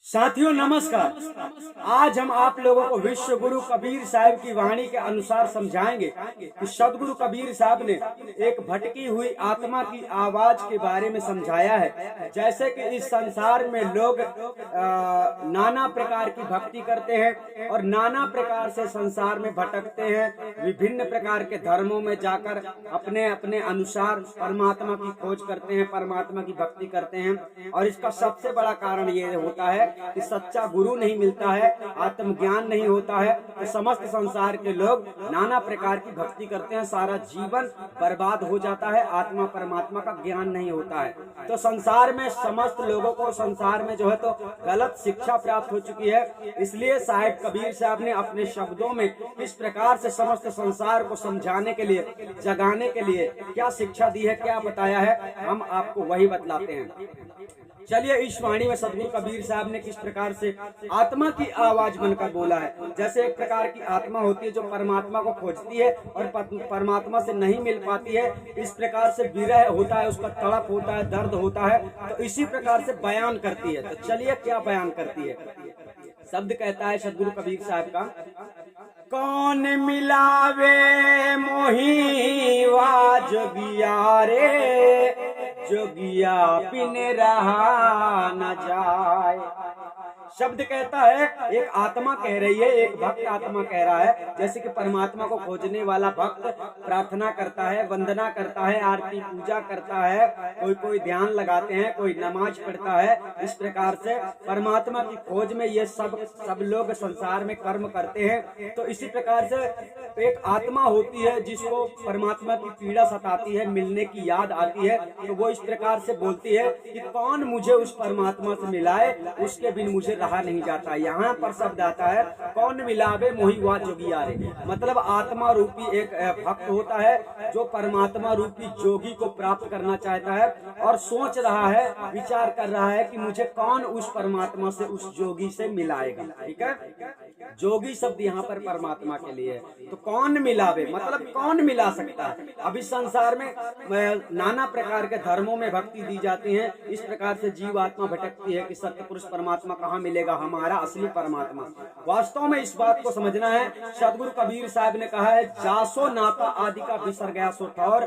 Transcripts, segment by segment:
साथियों नमस्कार। आज हम आप लोगों को विश्व गुरु कबीर साहब की वाणी के अनुसार समझाएंगे कि सदगुरु कबीर साहब ने एक भटकी हुई आत्मा की आवाज के बारे में समझाया है। जैसे कि इस संसार में लोग नाना प्रकार की भक्ति करते हैं और नाना प्रकार से संसार में भटकते हैं, विभिन्न प्रकार के धर्मों में जाकर अपने अपने अनुसार परमात्मा की खोज करते हैं, परमात्मा की भक्ति करते हैं। और इसका सबसे बड़ा कारण ये होता है कि सच्चा गुरु नहीं मिलता है, आत्मज्ञान नहीं होता है, तो समस्त संसार के लोग नाना प्रकार की भक्ति करते हैं, सारा जीवन बर्बाद हो जाता है, आत्मा परमात्मा का ज्ञान नहीं होता है। तो संसार में समस्त लोगों को संसार में जो है तो गलत शिक्षा प्राप्त हो चुकी है। इसलिए साहिब कबीर साहब ने अपने शब्दों में किस प्रकार से समस्त संसार को समझाने के लिए, जगाने के लिए क्या शिक्षा दी है, क्या बताया है, हम आपको वही बतलाते हैं। चलिए, इस वाणी में सदगुरु कबीर साहब ने किस प्रकार से आत्मा की आवाज बनकर बोला है। जैसे एक प्रकार की आत्मा होती है जो परमात्मा को खोजती है और परमात्मा से नहीं मिल पाती है, इस प्रकार से विरह होता है, उसका तड़प होता है, दर्द होता है, तो इसी प्रकार से बयान करती है। तो चलिए क्या बयान करती है। शब्द कहता है सदगुरु कबीर साहब का, कौन मिलावे मोही वा जोगिया रे, जोगिया बिन रहा न जाए। शब्द कहता है, एक आत्मा कह रही है, एक भक्त आत्मा कह रहा है। जैसे कि परमात्मा को खोजने वाला भक्त प्रार्थना करता है, वंदना करता है, आरती पूजा करता है, कोई ध्यान लगाते हैं, कोई नमाज पढ़ता है। इस प्रकार से परमात्मा की खोज में ये सब लोग संसार में कर्म करते हैं। तो इसी प्रकार से एक आत्मा होती है जिसको परमात्मा की पीड़ा सताती है, मिलने की याद आती है, तो वो इस प्रकार से बोलती है कि कौन मुझे उस परमात्मा से मिलाए, उसके बिन मुझे रहा नहीं जाता। यहाँ पर शब्द आता है, कौन मिलावे मोही वा जोगिया रे, मतलब आत्मा रूपी एक भक्त होता है जो परमात्मा रूपी जोगी को प्राप्त करना चाहता है और सोच रहा है, विचार कर रहा है कि मुझे कौन उस परमात्मा से, उस जोगी से मिलाएगा। ठीक है, जोगी शब्द यहाँ पर परमात्मा के लिए है। तो कौन मिलावे मतलब कौन मिला सकता है। अभी संसार में नाना प्रकार के धर्मों में भक्ति दी जाती है, इस प्रकार से जीव आत्मा भटकती है कि सत्य पुरुष परमात्मा कहाँ मिलेगा, हमारा असली परमात्मा। वास्तव में इस बात को समझना है। सदगुरु कबीर साहब ने कहा है, जासो नाता आदि का बिसर गया सो ठौर,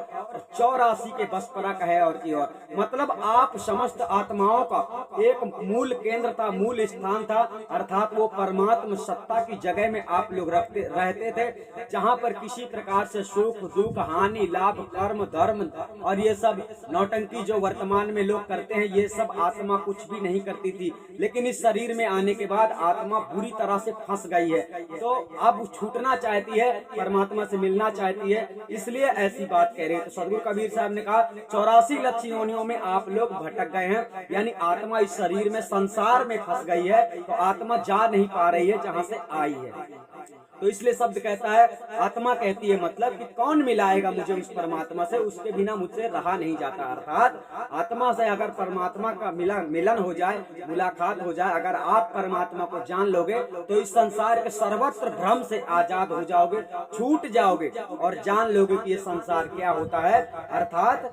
84 के बस परा कहे और की ओर। मतलब आप समस्त आत्माओं का एक मूल केंद्र था, मूल स्थान था, अर्थात वो परमात्मा सत्ता की जगह में आप लोग रहते थे, जहाँ पर किसी प्रकार से सुख दुख हानि लाभ कर्म धर्म और ये सब नौटंकी जो वर्तमान में लोग करते हैं, ये सब आत्मा कुछ भी नहीं करती थी। लेकिन इस शरीर में आने के बाद आत्मा बुरी तरह से फंस गई है, तो अब छूटना चाहती है, परमात्मा से मिलना चाहती है, इसलिए ऐसी बात कह रहे हैं। तो सदगुरु कबीर साहब ने कहा, 84 लक्ष्य योनियों में आप लोग भटक गए हैं, यानी आत्मा इस शरीर में संसार में फंस गई है, तो आत्मा जा नहीं पा रही है जहाँ से आई है। तो इसलिए शब्द कहता है, आत्मा कहती है मतलब कि कौन मिलाएगा मुझे उस परमात्मा से, उसके बिना मुझसे रहा नहीं जाता। अर्थात आत्मा से अगर परमात्मा का मिलन हो जाए, मुलाकात हो जाए, अगर आप परमात्मा को जान लोगे तो इस संसार के सर्वत्र भ्रम से आजाद हो जाओगे, छूट जाओगे और जान लोगे कि ये संसार क्या होता है। अर्थात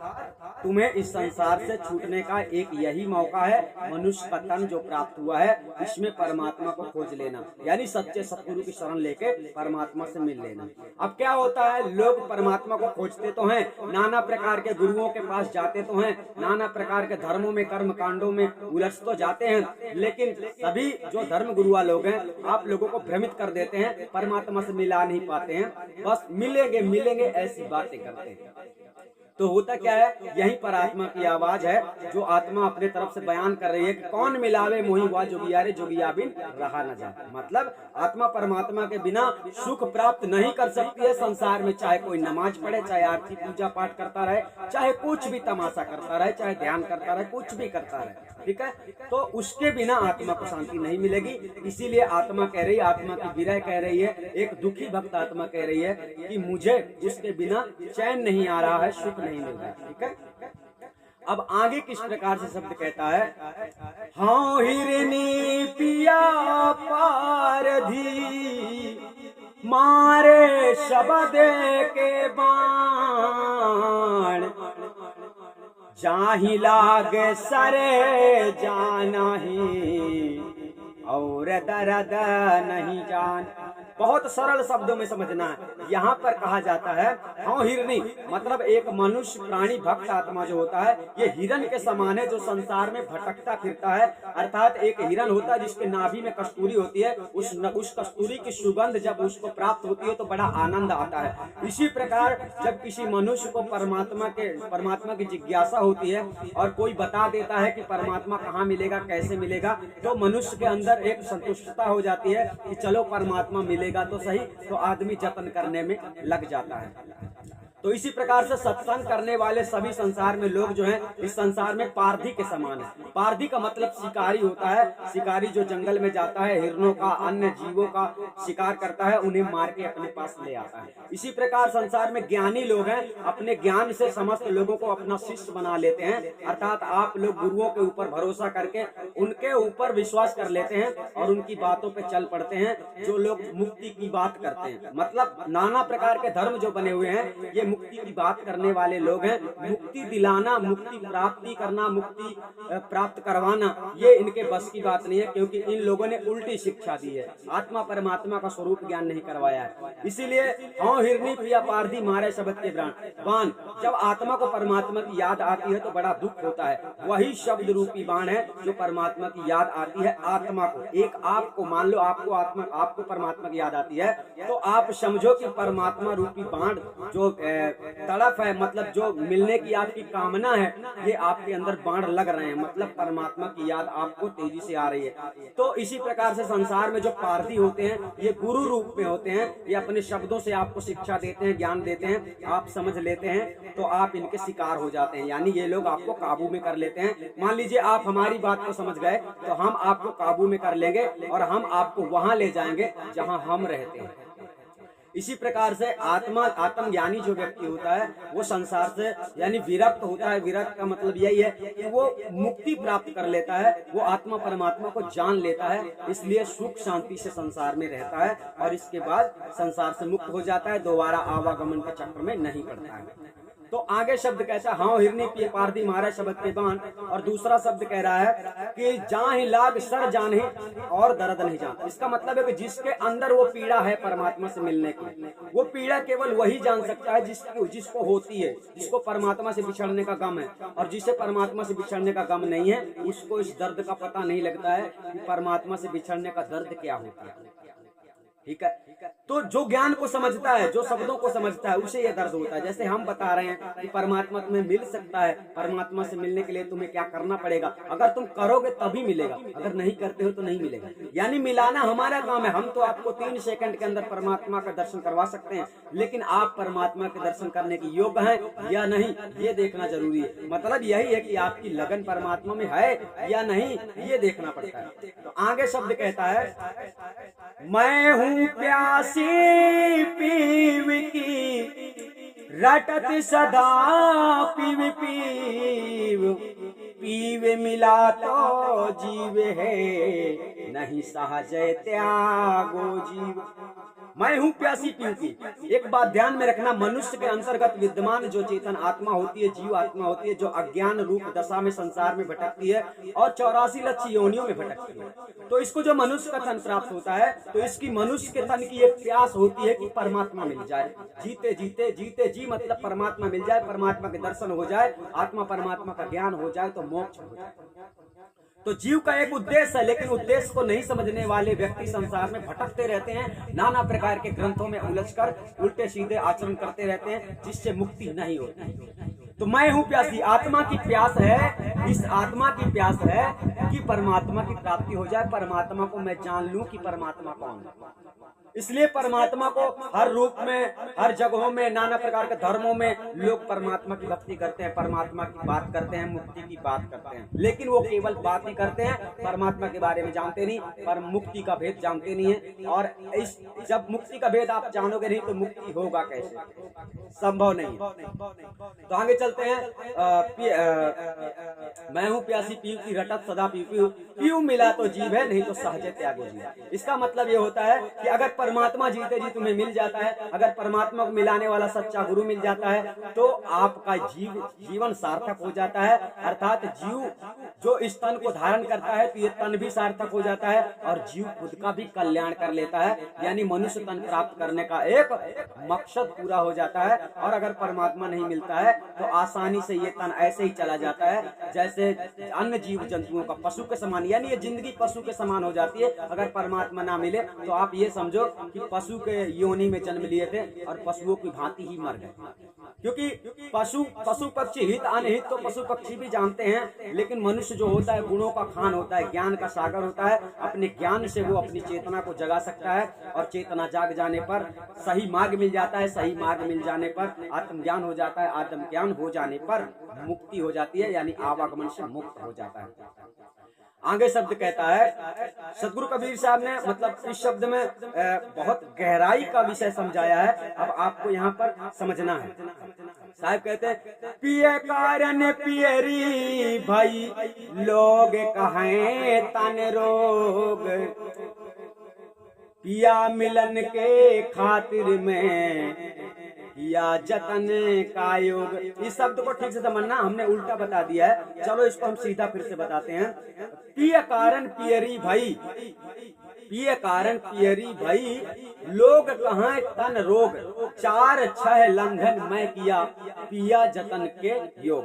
तुम्हें इस संसार से छूटने का एक यही मौका है, मनुष्य का तन जो प्राप्त हुआ है, इसमें परमात्मा को खोज लेना, यानी सच्चे सतगुरु की शरण लेके परमात्मा से मिल लेना। अब क्या होता है, लोग परमात्मा को खोजते तो हैं, नाना प्रकार के गुरुओं के पास जाते तो हैं, नाना प्रकार के धर्मों में कर्म कांडों में उलझ तो जाते हैं, लेकिन सभी जो धर्म गुरुआ लोग हैं आप लोगों को भ्रमित कर देते हैं, परमात्मा से मिला नहीं पाते हैं, बस मिलेंगे मिलेंगे ऐसी बातें करते हैं। तो होता क्या है, यही पर आत्मा की आवाज है जो आत्मा अपने तरफ से बयान कर रही है कि कौन मिलावे मोही वा जोगिया रे, जोगिया बिन रहा न जाए। मतलब आत्मा परमात्मा के बिना सुख प्राप्त नहीं कर सकती है संसार में, चाहे कोई नमाज पढ़े, चाहे आरती पूजा पाठ करता रहे, चाहे कुछ भी तमाशा करता रहे, चाहे ध्यान करता रहे, कुछ भी करता रहे। ठीक है, तो उसके बिना आत्मा को शांति नहीं मिलेगी। इसीलिए आत्मा कह रही है, आत्मा की विरह कह रही है, एक दुखी भक्त आत्मा कह रही है कि मुझे उसके बिना चैन नहीं आ रहा है, सुख नहीं मिल रहा है। ठीक है, अब आगे किस प्रकार से शब्द कहता है, हाँ हिरनी पिया पारधी मारे शब्द के बाण, जाहि लागे सरे जाना ही और दर्द नहीं जान। बहुत सरल शब्दों में समझना है। यहाँ पर कहा जाता है हाँ हिरनी मतलब एक मनुष्य प्राणी भक्त आत्मा जो होता है ये हिरन के समान है जो संसार में भटकता फिरता है। अर्थात एक हिरन होता है जिसके नाभि में कस्तूरी होती है, उस कस्तूरी की सुगंध जब उसको प्राप्त होती है तो बड़ा आनंद आता है। इसी प्रकार जब किसी मनुष्य को परमात्मा की जिज्ञासा होती है और कोई बता देता है कि परमात्मा कहाँ मिलेगा, कैसे मिलेगा, तो मनुष्य के अंदर एक संतुष्टता हो जाती है कि चलो परमात्मा मिलेगा तो सही, तो आदमी जतन करने में लग जाता है। तो इसी प्रकार से सत्संग करने वाले सभी संसार में लोग जो हैं इस संसार में पारधी के समान है। पारधी का मतलब शिकारी होता है। शिकारी जो जंगल में जाता है, हिरणों का अन्य जीवों का शिकार करता है, उन्हें मार के अपने पास ले आता है। इसी प्रकार संसार में ज्ञानी लोग हैं, अपने ज्ञान से समस्त लोगों को अपना शिष्य बना लेते हैं। अर्थात आप लोग गुरुओं के ऊपर भरोसा करके उनके ऊपर विश्वास कर लेते हैं और उनकी बातों पे चल पड़ते हैं। जो लोग मुक्ति की बात करते हैं, मतलब नाना प्रकार के धर्म जो बने हुए हैं, ये मुक्ति की बात करने वाले लोग हैं। मुक्ति दिलाना, मुक्ति प्राप्ति करना, मुक्ति प्राप्त करवाना ये इनके बस की बात नहीं है, क्योंकि इन लोगों ने उल्टी शिक्षा दी है, आत्मा परमात्मा का स्वरूप ज्ञान नहीं करवाया है। इसीलिए हाँ हिरनी प्रिया पारधी मारे शब्द के बाण। जब आत्मा को परमात्मा की याद आती है तो बड़ा दुख होता है। वही शब्द रूपी बाण है जो परमात्मा की याद आती है आत्मा को। एक आपको मान लो आपको परमात्मा की याद आती है तो आप समझो कि परमात्मा रूपी बाण जो तड़प है, मतलब जो मिलने की आपकी कामना है, ये आपके अंदर बाण लग रहे हैं, मतलब परमात्मा की याद आपको तेजी से आ रही है। तो इसी प्रकार से संसार में जो पारधी होते हैं ये गुरु रूप में होते हैं। ये अपने शब्दों से आपको शिक्षा देते हैं, ज्ञान देते हैं, आप समझ लेते हैं तो आप इनके शिकार हो जाते हैं, यानी ये लोग आपको काबू में कर लेते हैं। मान लीजिए आप हमारी बात को समझ गए तो हम आपको काबू में कर लेंगे और हम आपको वहां ले जाएंगे जहां हम रहते हैं। इसी प्रकार से आत्मज्ञानी जो व्यक्ति होता है वो संसार से यानी विरक्त होता है। विरक्त का मतलब यही है कि वो मुक्ति प्राप्त कर लेता है, वो आत्मा परमात्मा को जान लेता है, इसलिए सुख शांति से संसार में रहता है और इसके बाद संसार से मुक्त हो जाता है, दोबारा आवागमन के चक्र में नहीं पड़ता है। तो आगे शब्द कहता है हाँ हिरनी पिए पारधी मारे शब्द के बाण, और दूसरा शब्द कह रहा है कि जाहि लाग सर जाने और दर्द नहीं जान। इसका मतलब है कि जिसके अंदर वो पीड़ा है परमात्मा से मिलने की, वो पीड़ा केवल वही जान सकता है जिसको होती है, जिसको परमात्मा से बिछड़ने का गम है। और जिसे परमात्मा से बिछड़ने का गम नहीं है उसको इस दर्द का पता नहीं लगता है कि परमात्मा से बिछड़ने का दर्द क्या होता है। ठीक है, तो जो ज्ञान को समझता है, जो शब्दों को समझता है, उसे ये दर्द होता है। जैसे हम बता रहे हैं कि परमात्मा तुम्हें मिल सकता है, परमात्मा से मिलने के लिए तुम्हें क्या करना पड़ेगा, अगर तुम करोगे तभी मिलेगा, अगर नहीं करते हो तो नहीं मिलेगा। यानी मिलाना हमारा काम है। हम तो आपको 3 सेकंड के अंदर परमात्मा का दर्शन करवा सकते हैं, लेकिन आप परमात्मा के दर्शन करने के योग्य हैं या नहीं ये देखना जरूरी है। मतलब यही है कि आपकी लगन परमात्मा में है या नहीं ये देखना पड़ता है। तो आगे शब्द कहता है मैं हूँ प्यासी पीव की रटत सदा पीव मिला तो जीव है नहीं सहज त्यागो जीव। मैं हूँ प्यासी पीव की। एक बात ध्यान में रखना, मनुष्य के अंतर्गत विद्यमान जो चेतन आत्मा होती है, जीव आत्मा होती है, जो अज्ञान रूप दशा में संसार में भटकती है और 84 लक्ष योनियों में भटकती है। तो इसको जो मनुष्य का तन प्राप्त होता है तो इसकी मनुष्य के तन की एक प्यास होती है कि परमात्मा मिल जाए, जीते जी मतलब परमात्मा मिल जाए, परमात्मा के दर्शन हो जाए, आत्मा परमात्मा का ज्ञान हो जाए तो मोक्ष हो जाए। तो जीव का एक उद्देश्य है, लेकिन उद्देश्य को नहीं समझने वाले व्यक्ति संसार में भटकते रहते हैं, नाना प्रकार के ग्रंथों में उलझकर उल्टे सीधे आचरण करते रहते हैं, जिससे मुक्ति नहीं होती। तो मैं हूँ प्यासी, आत्मा की प्यास है, इस आत्मा की प्यास है कि परमात्मा की प्राप्ति हो जाए, परमात्मा को मैं जान लूं कि परमात्मा कौन है। इसलिए परमात्मा को हर रूप में, हर जगहों में, नाना प्रकार के धर्मों में लोग परमात्मा की भक्ति करते हैं, परमात्मा की बात करते हैं, मुक्ति की बात करते हैं, लेकिन वो केवल बात ही करते हैं, परमात्मा के बारे में जानते नहीं, पर मुक्ति का भेद जानते नहीं है। और इस जब मुक्ति का भेद आप जानोगे नहीं तो मुक्ति होगा कैसे, संभव नहीं। तो आगे चलते हैं। मैं हूँ प्यासी पीव की रटत सदा पीव मिला तो जीव है नहीं तो सहज त्यागो जीव। इसका मतलब ये होता है कि अगर परमात्मा जीते जी तुम्हें मिल जाता है, अगर परमात्मा को मिलाने वाला सच्चा गुरु मिल जाता है तो आपका जीवन सार्थक हो जाता है। अर्थात जीव जो इस तन को धारण करता है तो ये तन भी सार्थक हो जाता है और जीव खुद का भी कल्याण कर लेता है, यानी मनुष्य तन प्राप्त करने का एक मकसद पूरा हो जाता है। और अगर परमात्मा नहीं मिलता है तो आसानी से ये तन ऐसे ही चला जाता है जैसे अन्य जीव जंतुओं का, पशु के समान, यानी ये जिंदगी पशु के समान हो जाती है। अगर परमात्मा ना मिले तो आप ये समझो कि पशु के योनि में जन्म लिए थे और पशुओं की भांति ही मर गए, क्योंकि पशु पक्षी हित अनहित तो पशु पक्षी भी जानते हैं, लेकिन मनुष्य जो होता है गुणों का खान होता है, ज्ञान का सागर होता है। अपने ज्ञान से वो अपनी चेतना को जगा सकता है और चेतना जाग जाने पर सही मार्ग मिल जाता है, सही मार्ग मिल जाने पर आत्मज्ञान हो जाता है, आत्मज्ञान हो जाने पर मुक्ति हो जाती है, यानी आवागमन से मुक्त हो जाता है। आगे शब्द कहता है, सदगुरु कबीर साहब ने मतलब इस शब्द में बहुत गहराई का विषय समझाया है, अब आपको यहाँ पर समझना है। साहब कहते हैं, पिए कारण पियरी भाई लोग कहें तन रोग, पिया मिलन के खातिर में या जतन का योग। इस शब्द को ठीक से समझना, हमने उल्टा बता दिया है, चलो इसको हम सीधा फिर से बताते हैं। पिय कारण पियरी भाई, पिय कारण पियरी भाई लोग कहाँ तन रोग, 4-6 लंघन मैं किया पिया जतन के योग।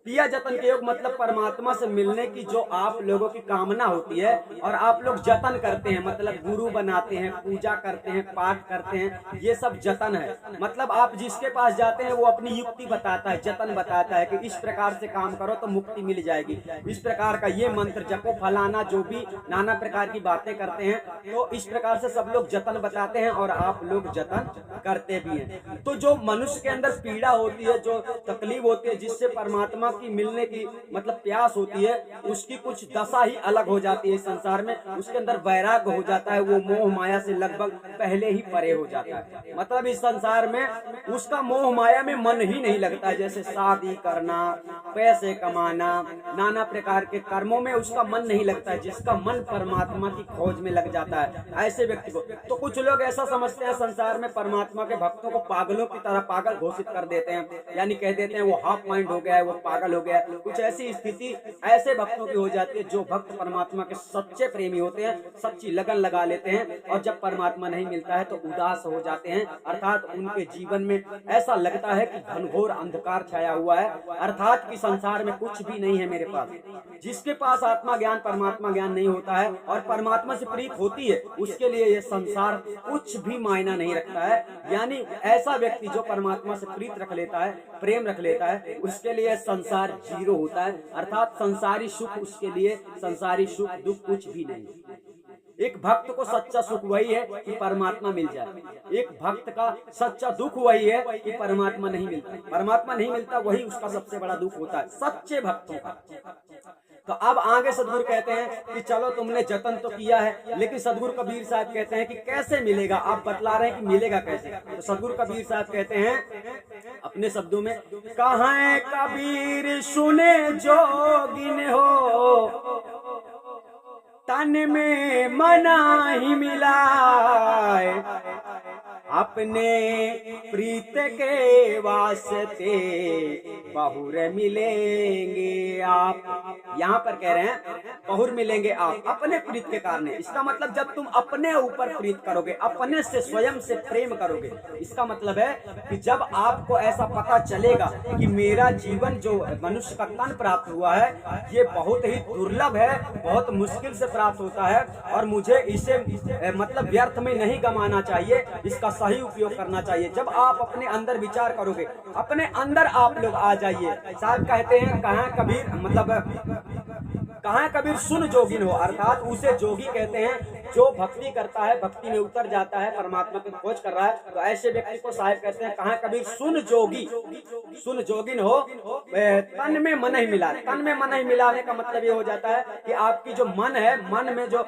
पिया जतन के योग मतलब परमात्मा से मिलने की जो आप लोगों की कामना होती है और आप लोग जतन करते हैं, मतलब गुरु बनाते हैं, पूजा करते हैं, पाठ करते हैं, ये सब जतन है। मतलब आप जिसके पास जाते हैं वो अपनी युक्ति बताता है, जतन बताता है कि इस प्रकार से काम करो तो मुक्ति मिल जाएगी, इस प्रकार का ये मंत्र जपो, फलाना जो भी नाना प्रकार की बातें करते हैं, तो इस प्रकार से सब लोग जतन बताते हैं और आप लोग जतन करते भी हैं। तो जो मनुष्य के अंदर पीड़ा होती है, जो तकलीफ होती है, जिससे परमात्मा की मिलने की मतलब प्यास होती है, उसकी कुछ दशा ही अलग हो जाती है इस संसार में। उसके अंदर वैराग्य हो जाता है, वो मोह माया से लगभग पहले ही परे हो जाता है। मतलब इस संसार में उसका मोह माया में मन ही नहीं लगता है, जैसे शादी करना, पैसे कमाना, नाना प्रकार के कर्मों में उसका मन नहीं लगता है, जिसका मन परमात्मा की खोज में लग जाता है ऐसे व्यक्ति को। तो कुछ लोग ऐसा समझते हैं संसार में परमात्मा के भक्तों को पागलों की तरह पागल घोषित कर देते हैं, यानी कह देते हैं वो हाफ माइंड हो गया है, वो पागल हो गया है। कुछ ऐसी स्थिति ऐसे भक्तों की हो जाती है जो भक्त परमात्मा के सच्चे प्रेमी होते हैं, सच्ची लगन लगा लेते हैं, और जब परमात्मा नहीं मिलता है तो उदास हो जाते हैं। अर्थात उनके जीवन में ऐसा लगता है कि घनघोर अंधकार छाया हुआ है, अर्थात कि संसार में कुछ भी नहीं है मेरे पास। जिसके पास आत्मा ज्ञान परमात्मा ज्ञान नहीं होता है और परमात्मा से प्रीत होती है, उसके लिए ये संसार कुछ भी मायना नहीं रखता है। यानी ऐसा व्यक्ति जो परमात्मा से प्रीत रख लेता है, प्रेम रख लेता है, उसके लिए संसार जीरो होता है, अर्थात संसारी सुख उसके लिए, संसारी सुख दुख कुछ भी नहीं। एक भक्त को सच्चा सुख वही है कि परमात्मा मिल जाए, एक भक्त का सच्चा दुख वही है कि परमात्मा नहीं मिलता। परमात्मा नहीं मिलता वही उसका सबसे बड़ा दुख होता है सच्चे भक्तों का। तो अब आगे सदगुरु कहते हैं कि चलो तुमने जतन तो किया है, लेकिन सदगुरु कबीर साहब कहते हैं कि कैसे मिलेगा। आप बतला रहे हैं कि मिलेगा कैसे, तो सदगुरु कबीर साहब कहते हैं अपने शब्दों में, कहाँ कबीर सुने जोगिन हो, तन में मना ही मिलाए, अपने प्रीत के वास्ते बहुर मिलेंगे आप। यहाँ पर कह रहे हैं बहुर मिलेंगे आप अपने प्रीत के कारण। इसका मतलब जब तुम अपने ऊपर प्रीत करोगे, अपने से स्वयं से प्रेम करोगे, इसका मतलब है कि जब आपको ऐसा पता चलेगा कि मेरा जीवन जो मनुष्य का तन प्राप्त हुआ है ये बहुत ही दुर्लभ है, बहुत मुश्किल से प्राप्त होता है और मुझे इसे मतलब व्यर्थ में नहीं गंवाना चाहिए, इसका सही उपयोग करना चाहिए। जब आप अपने अंदर विचार करोगे, अपने अंदर आप लोग आ जाइए। साहब कहते हैं कहाँ कबीर मतलब कहाँ कबीर सुन जोगिन हो, अर्थात उसे जोगी कहते हैं जो भक्ति करता है, भक्ति में उतर जाता है, परमात्मा की खोज कर रहा है, तो ऐसे व्यक्ति को साहब कहते हैं कहाँ कबीर सुन जोगी, सुन जोगिन हो, तन में मन ही मिला। तन में मन ही मिलाने का मतलब ये हो जाता है कि आपकी जो मन है, मन में जो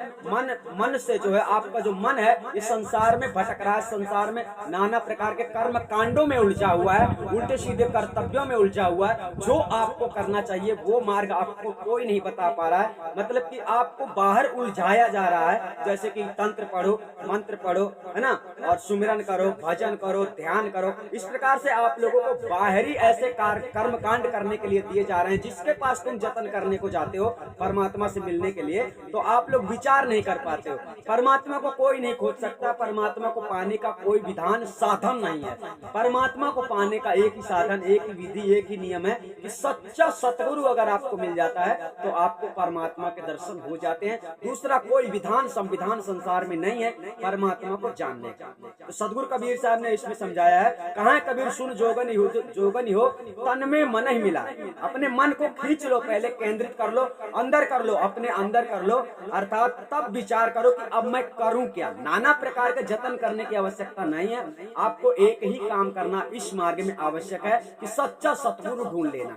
मन से जो है आपका जो मन है इस संसार में भटक रहा है, संसार में नाना प्रकार के कर्म कांडों में उलझा हुआ है, उल्टे सीधे कर्तव्यों में उलझा हुआ है। जो आपको करना चाहिए वो मार्ग आपको कोई नहीं बता पा रहा है, मतलब कि आपको बाहर उलझाया जा रहा है। जैसे जैसे कि तंत्र पढ़ो, मंत्र पढ़ो, है ना, और सुमिरन करो, भजन करो, ध्यान करो। इस प्रकार से आप लोगों को बाहरी ऐसे कर्म कांड करने के लिए दिए जा रहे हैं जिसके पास तुम जतन करने को जाते हो परमात्मा से मिलने के लिए, तो आप लोग विचार नहीं कर पाते हो। परमात्मा को कोई नहीं खोज सकता, परमात्मा को पाने का कोई विधान साधन नहीं है। परमात्मा को पाने का एक ही साधन, एक ही विधि, एक ही नियम है कि सच्चा सतगुरु अगर आपको मिल जाता है तो आपको परमात्मा के दर्शन हो जाते हैं। दूसरा कोई विधान संविधान संसार में नहीं है परमात्मा को जानने का। तो सदगुरु कबीर साहब ने इसमें समझाया है, कहाँ है कबीर सुन जोगन हो तन में मन ही मिला। अपने मन को खींच लो, पहले केंद्रित कर लो, अंदर कर लो, अपने अंदर कर लो, अर्थात तब विचार करो कि अब मैं करूं क्या। नाना प्रकार के जतन करने की आवश्यकता नहीं है, आपको एक ही काम करना इस मार्ग में आवश्यक है कि सच्चा सतगुरु ढूंढ लेना।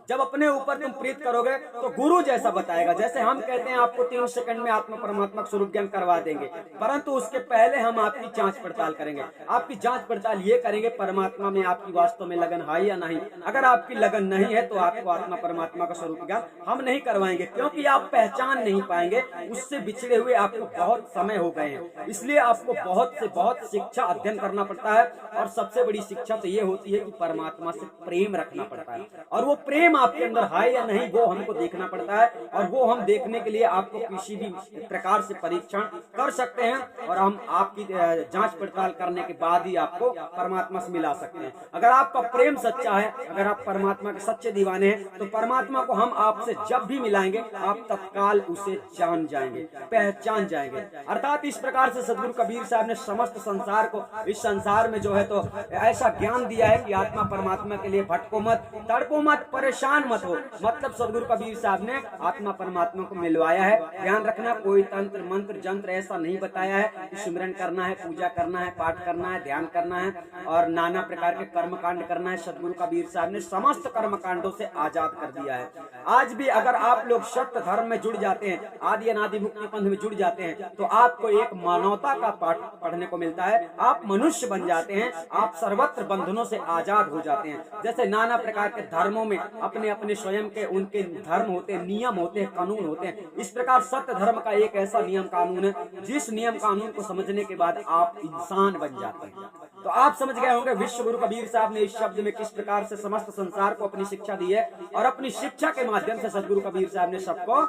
जब अपने ऊपर तुम प्रीत करोगे तो गुरु जैसा बताएगा। जैसे हम कहते हैं आपको 3 सेकंड में आत्मा परमात्मा स्वरूप ज्ञान करवा देंगे, परंतु उसके पहले हम आपकी जांच पड़ताल करेंगे। आपकी जांच पड़ताल ये करेंगे परमात्मा में आपकी वास्तव में लगन है या नहीं। अगर आपकी लगन नहीं है तो आपको आत्मा परमात्मा का स्वरूप ज्ञान हम नहीं करवाएंगे, क्योंकि आप पहचान नहीं पाएंगे। उससे बिछड़े हुए आपको बहुत समय हो गए हैं, इसलिए आपको बहुत से बहुत शिक्षा अध्ययन करना पड़ता है। और सबसे बड़ी शिक्षा तो ये होती है कि परमात्मा से प्रेम रखना पड़ता है, और वो प्रेम आपके अंदर है या नहीं वो हमको देखना पड़ता है। और वो हम देखने के लिए आपको किसी भी प्रकार से परीक्षण कर सकते हैं, और हम आपकी जांच पड़ताल करने के बाद ही आपको परमात्मा से मिला सकते हैं। अगर आपका प्रेम सच्चा है, अगर आप परमात्मा के सच्चे दीवाने हैं, तो परमात्मा को हम आपसे जब भी मिलाएंगे आप तत्काल उसे जान जाएंगे, पहचान जाएंगे। अर्थात इस प्रकार से सदगुरु कबीर साहब ने समस्त संसार को, इस संसार में जो है तो ऐसा ज्ञान दिया है कि आत्मा परमात्मा के लिए भटको मत, तड़पो मत, परेशान मत हो। मतलब सदगुरु कबीर साहब ने आत्मा परमात्मा को मिलवाया है। ध्यान रखना, कोई तंत्र मंत्र जंत्र ऐसा नहीं बताया है कि सिमरन करना है, पूजा करना है, पाठ करना है, ध्यान करना है और नाना प्रकार के कर्म कांड करना है। सदगुरु कबीर साहब ने समस्त कर्म कांडों से आजाद कर दिया है। आज भी अगर आप लोग सत्य धर्म में जुड़ जाते हैं, आदि अनादि मुक्ति पंथ में जुड़ जाते हैं, तो आपको एक मानवता का पाठ पढ़ने को मिलता है। आप मनुष्य बन जाते हैं, आप सर्वत्र बंधनों से आजाद हो जाते हैं। जैसे नाना प्रकार के धर्मों में अपने अपने स्वयं के उनके धर्म होते हैं, नियम होते हैं, कानून होते हैं। इस प्रकार सत्य धर्म का एक ऐसा नियम कानून है जिस नियम कानून को समझने के बाद आप इंसान बन जाते हैं। तो आप समझ गए होंगे विश्व गुरु कबीर साहब ने इस शब्द में किस प्रकार से समस्त संसार को अपनी शिक्षा दी है, और अपनी शिक्षा के माध्यम से सदगुरु कबीर साहब ने सबको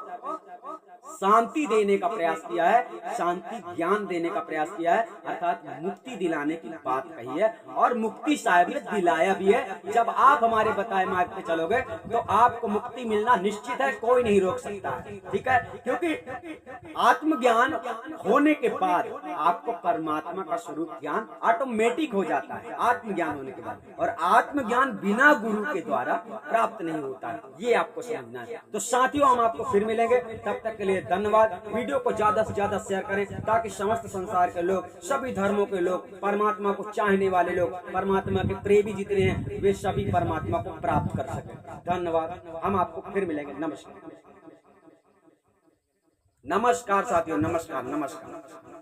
शांति देने का प्रयास किया है, शांति ज्ञान देने का प्रयास किया है, अर्थात मुक्ति दिलाने की बात कही है। और मुक्ति साहब ने दिलाया भी है। जब आप हमारे बताए मार्ग पे चलोगे तो आपको मुक्ति मिलना निश्चित है, कोई नहीं रोक सकता है। ठीक है, क्योंकि आत्मज्ञान होने के बाद आपको परमात्मा का स्वरूप ज्ञान ऑटोमेटिक हो जाता है, आत्मज्ञान होने के बाद। और आत्मज्ञान बिना गुरु के द्वारा प्राप्त नहीं होता है, ये आपको समझना है। तो साथियों, हम आपको फिर मिलेंगे, तब तक के लिए धन्यवाद। वीडियो को ज्यादा से ज्यादा शेयर करें ताकि समस्त संसार के लोग, सभी धर्मों के लोग, परमात्मा को चाहने वाले लोग, परमात्मा के प्रेमी जितने हैं, वे सभी परमात्मा को प्राप्त कर सकें। धन्यवाद। हम आपको फिर मिलेंगे। नमस्कार। नमस्कार साथियों, नमस्कार नमस्कार।